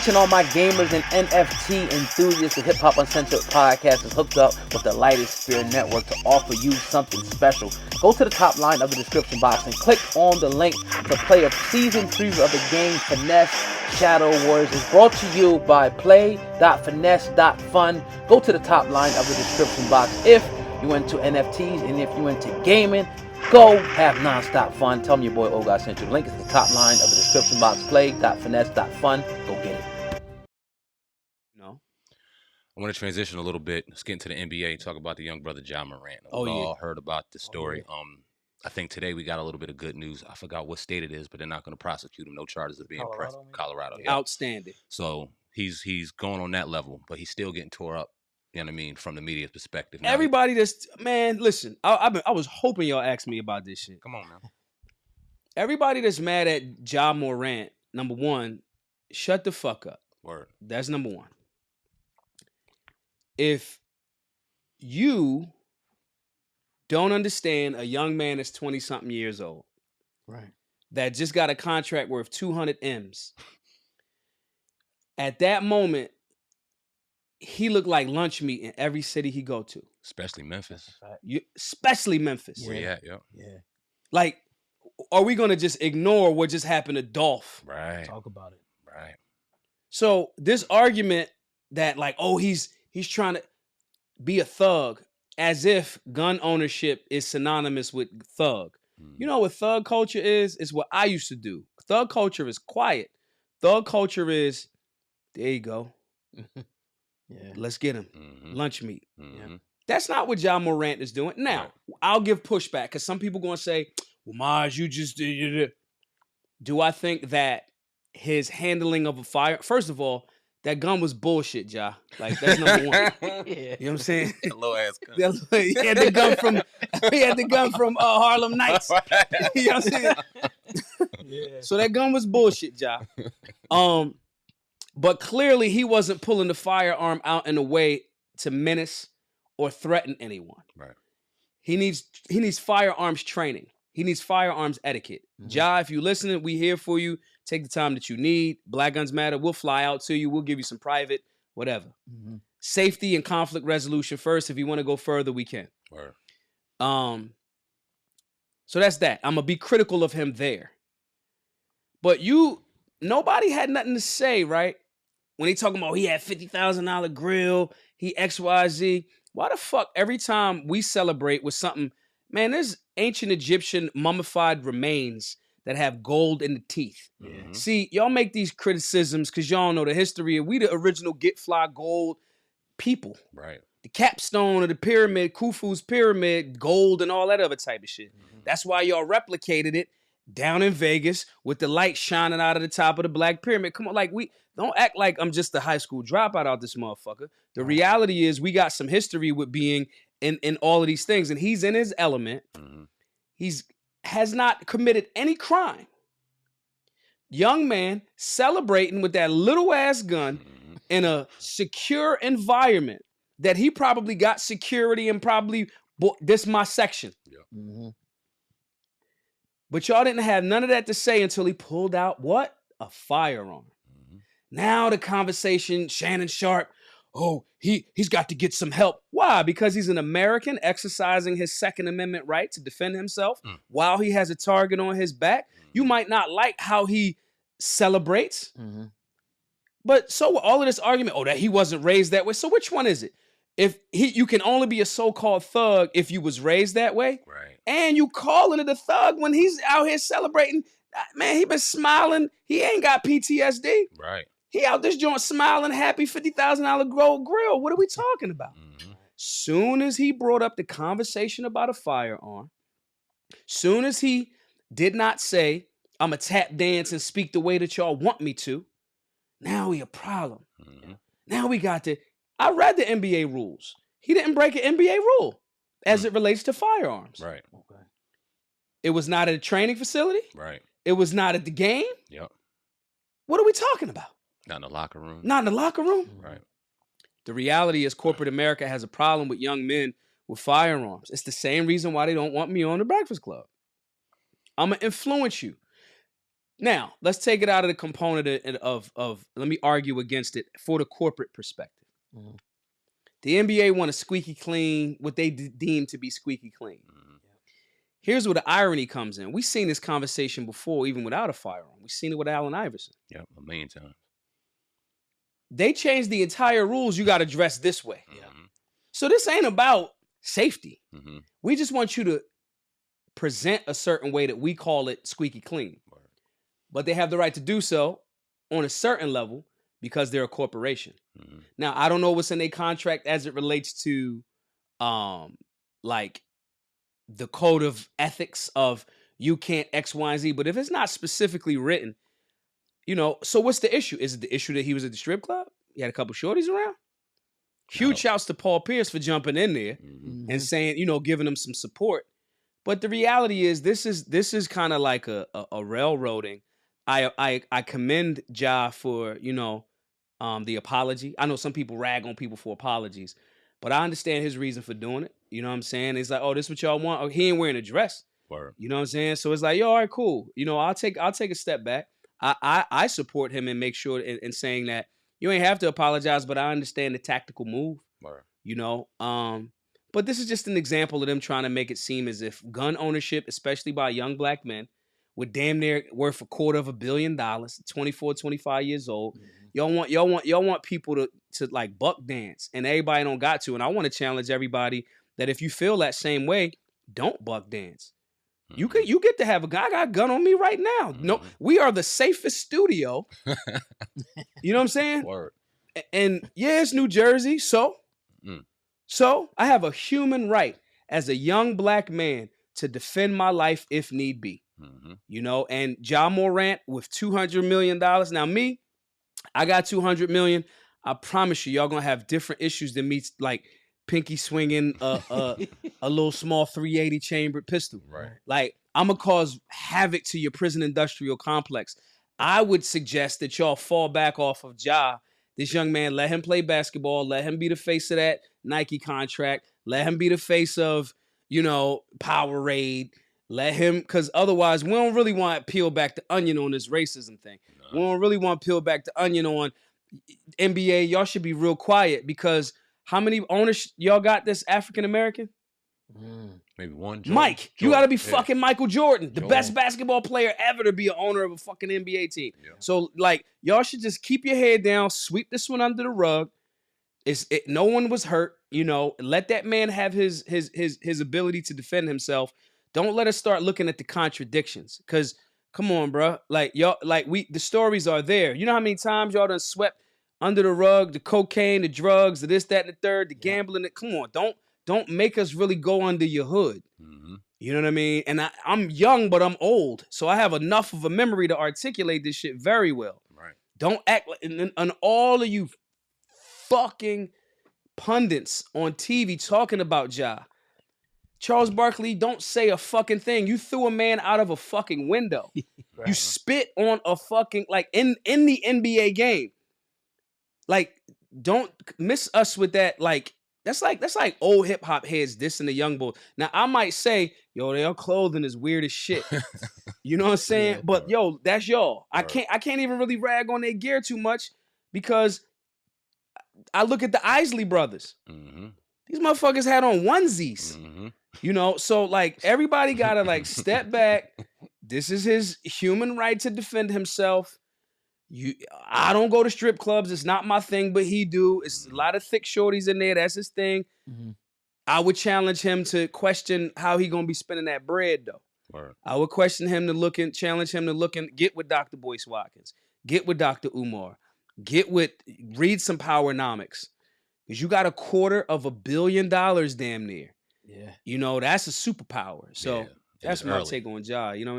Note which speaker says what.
Speaker 1: And all my gamers and NFT enthusiasts, the Hip Hop Uncensored podcast is hooked up with the Lightest Sphere Network to offer you something special. Go to the top line of the description box and click on the link to play a season preview of the game Finesse Shadow Warriors. Is brought to you by play.finesse.fun. Go to the top line of the description box if you into NFTs and if you into gaming. Go have nonstop fun. Tell me your boy Oga sent you. The link is at the top line of the description box. Play.finesse.fun. Go get it.
Speaker 2: I want to transition a little bit. Let's get into the NBA. Talk about the young brother Ja Morant. We all heard about the story. I think today we got a little bit of good news. I forgot what state it is, but they're not going to prosecute him. No charges are being pressed. Colorado.
Speaker 3: Yeah. Outstanding.
Speaker 2: So he's going on that level, but he's still getting tore up. You know what I mean? From the media perspective.
Speaker 3: Now, everybody listen, I was hoping y'all asked me about this shit.
Speaker 2: Come on, man.
Speaker 3: Everybody that's mad at Ja Morant, number one, shut the fuck up.
Speaker 2: Word.
Speaker 3: That's number one. If you don't understand a young man that's 20-something years old,
Speaker 1: right,
Speaker 3: that just got a contract worth 200 M's, at that moment, he looked like lunch meat in every city he go to.
Speaker 2: Especially Memphis.
Speaker 3: Especially Memphis.
Speaker 2: Where you at,
Speaker 1: yeah.
Speaker 3: Like, are we going to just ignore what just happened to Dolph?
Speaker 2: Right.
Speaker 1: Talk about it.
Speaker 2: Right.
Speaker 3: So this argument that like, oh, he's trying to be a thug, as if gun ownership is synonymous with thug. You know what thug culture is? It's what I used to do. Thug culture is quiet. Thug culture is, there you go.
Speaker 1: Yeah.
Speaker 3: Let's get him. Lunch meat.
Speaker 2: Mm-hmm.
Speaker 3: That's not what Ja Morant is doing. Now, I'll give pushback because some people going to say, well, Maj, you just did. Do I think that his handling of a fire, first of all, that gun was bullshit, Ja. Like, that's number one. You know what I'm saying?
Speaker 2: That low ass gun.
Speaker 3: He had the gun from Harlem Nights. You know what I'm saying?
Speaker 1: Yeah.
Speaker 3: So that gun was bullshit, Ja. But clearly he wasn't pulling the firearm out in a way to menace or threaten anyone.
Speaker 2: Right.
Speaker 3: He needs firearms training. He needs firearms etiquette. Ja, if you listening, we here for you. Take the time that you need. Black Guns Matter. We'll fly out to you. We'll give you some private, whatever. Safety and conflict resolution first. If you want to go further, we can.
Speaker 2: Word.
Speaker 3: So that's that. I'm gonna be critical of him there. But nobody had nothing to say, right? When he talking about he had $50,000 grill, he XYZ. Why the fuck every time we celebrate with something, man, there's ancient Egyptian mummified remains that have gold in the teeth.
Speaker 2: Mm-hmm.
Speaker 3: See, y'all make these criticisms because y'all know the history. We the original get fly gold people.
Speaker 2: Right.
Speaker 3: The capstone of the pyramid, Khufu's pyramid, gold and all that other type of shit. That's why y'all replicated it down in Vegas with the light shining out of the top of the Black Pyramid. Come on, like we don't act like I'm just a high school dropout out this motherfucker. The reality is we got some history with being in all of these things, and he's in his element. He's has not committed any crime. Young man celebrating with that little ass gun in a secure environment that he probably got security and probably this my section. But y'all didn't have none of that to say until he pulled out what? A firearm. Now the conversation, Shannon Sharp, oh, he's got to get some help. Why? Because he's an American exercising his Second Amendment right to defend himself while he has a target on his back. You might not like how he celebrates, but so all of this argument, that he wasn't raised that way. So which one is it? If you can only be a so-called thug if you was raised that way,
Speaker 2: right?
Speaker 3: And you calling it a thug when he's out here celebrating. Man, he been smiling. He ain't got PTSD.
Speaker 2: Right.
Speaker 3: He out this joint smiling, happy, $50,000 gold grill. What are we talking about? Soon as he brought up the conversation about a firearm, soon as he did not say, I'm a tap dance and speak the way that y'all want me to, now we a problem. Now we got to, I read the NBA rules. He didn't break an NBA rule as it relates to firearms.
Speaker 2: Right.
Speaker 3: Okay. It was not at a training facility.
Speaker 2: Right.
Speaker 3: It was not at the game.
Speaker 2: Yep.
Speaker 3: What are we talking about?
Speaker 2: Not in the locker room.
Speaker 3: Not in the locker room.
Speaker 2: Right.
Speaker 3: The reality is corporate America has a problem with young men with firearms. It's the same reason why they don't want me on the Breakfast Club. I'm going to influence you. Now, let's take it out of the component of let me argue against it for the corporate perspective.
Speaker 4: Mhm.
Speaker 3: The NBA want to squeaky clean what they deem to be squeaky clean. Here's where the irony comes in. We've seen this conversation before, even without a firearm. We've seen it with Allen Iverson.
Speaker 2: Yeah, a million times.
Speaker 3: They changed the entire rules. You got to dress this way.
Speaker 2: Mhm.
Speaker 3: So this ain't about safety.
Speaker 2: Mhm.
Speaker 3: We just want you to present a certain way that we call it squeaky clean.
Speaker 2: Word.
Speaker 3: But they have the right to do so on a certain level because they're a corporation.
Speaker 2: Mhm.
Speaker 3: Now, I don't know what's in their contract as it relates to like the code of ethics of you can't X, Y, and Z. But if it's not specifically written, you know, so what's the issue? Is it the issue that he was at the strip club? He had a couple shorties around? Huge shouts to Paul Pierce for jumping in there
Speaker 2: Mhm.
Speaker 3: and saying, you know, giving him some support. But the reality is this is kind of like a railroading. I commend Ja for, you know, the apology. I know some people rag on people for apologies, but I understand his reason for doing it. You know what I'm saying? It's like, oh, this what y'all want? Oh, he ain't wearing a dress.
Speaker 2: Word.
Speaker 3: You know what I'm saying? So it's like, yo, all right, cool. You know, I'll take a step back. I support him and make sure in saying that you ain't have to apologize, but I understand the tactical move.
Speaker 2: Word.
Speaker 3: You know, but this is just an example of them trying to make it seem as if gun ownership, especially by young black men, with damn near worth $250 million, 24, 25 years old. Y'all want people to like buck dance, and everybody don't got to. And I want to challenge everybody that if you feel that same way, don't buck dance. You get to have a guy. I got a gun on me right now. No, we are the safest studio. You know what I'm saying?
Speaker 2: Word.
Speaker 3: And yeah, it's New Jersey, so I have a human right as a young black man to defend my life if need be.
Speaker 2: Mhm.
Speaker 3: You know, and Ja Morant with $200 million. Now me, I got $200 million. I promise you, y'all gonna have different issues than me, like pinky swinging a little small 380 chambered pistol.
Speaker 2: Right.
Speaker 3: Like I'm gonna cause havoc to your prison industrial complex. I would suggest that y'all fall back off of Ja. This young man, let him play basketball. Let him be the face of that Nike contract. Let him be the face of, you know, Powerade. Let him, because otherwise we don't really want to peel back the onion on this racism thing.
Speaker 2: No.
Speaker 3: We don't really want to peel back the onion on NBA. Y'all should be real quiet because how many owners y'all got this African American?
Speaker 2: Maybe one. Jordan.
Speaker 3: Mike, you got to be
Speaker 2: Yeah.
Speaker 3: fucking Michael Jordan, the
Speaker 2: Jordan.
Speaker 3: best basketball player ever to be an owner of a fucking NBA team.
Speaker 2: Yeah.
Speaker 3: So, like, y'all should just keep your head down, sweep this one under the rug. No one was hurt, you know. Let that man have his ability to defend himself. Don't let us start looking at the contradictions, because come on, bro. Like y'all, the stories are there. You know how many times y'all done swept under the rug the cocaine, the drugs, the this, that, and the third, the gambling. Come on, don't make us really go under your hood.
Speaker 2: Mhm.
Speaker 3: You know what I mean? And I'm young, but I'm old, so I have enough of a memory to articulate this shit very well.
Speaker 2: Right.
Speaker 3: Don't act like, and all of you fucking pundits on TV talking about Ja. Charles Barkley, don't say a fucking thing. You threw a man out of a fucking window.
Speaker 4: Right.
Speaker 3: You spit on a fucking, like, in the NBA game. Like, don't miss us with that. Like, that's like old hip hop heads dissing the young boys. Now, I might say, yo, their clothing is weird as shit. You know what I'm saying?
Speaker 4: Yeah,
Speaker 3: but yo, that's y'all. I
Speaker 2: Right.
Speaker 3: can't even really rag on their gear too much because I look at the Isley brothers.
Speaker 2: Mhm.
Speaker 3: These motherfuckers had on onesies.
Speaker 2: Mhm.
Speaker 3: You know, so like everybody gotta like step back. This is his human right to defend himself. I don't go to strip clubs. It's not my thing, but he do. It's a lot of thick shorties in there. That's his thing.
Speaker 4: Mhm.
Speaker 3: I would challenge him to question how he gonna be spending that bread though.
Speaker 2: Word.
Speaker 3: I would question him to look and challenge him to look and get with Dr. Boyce Watkins, get with Dr. Umar, read some Powernomics. Because you got $250 million damn near.
Speaker 4: Yeah.
Speaker 3: You know, that's a superpower. So
Speaker 2: Yeah.
Speaker 3: that's
Speaker 2: It's
Speaker 3: my
Speaker 2: early.
Speaker 3: take on Ja. You know what I mean?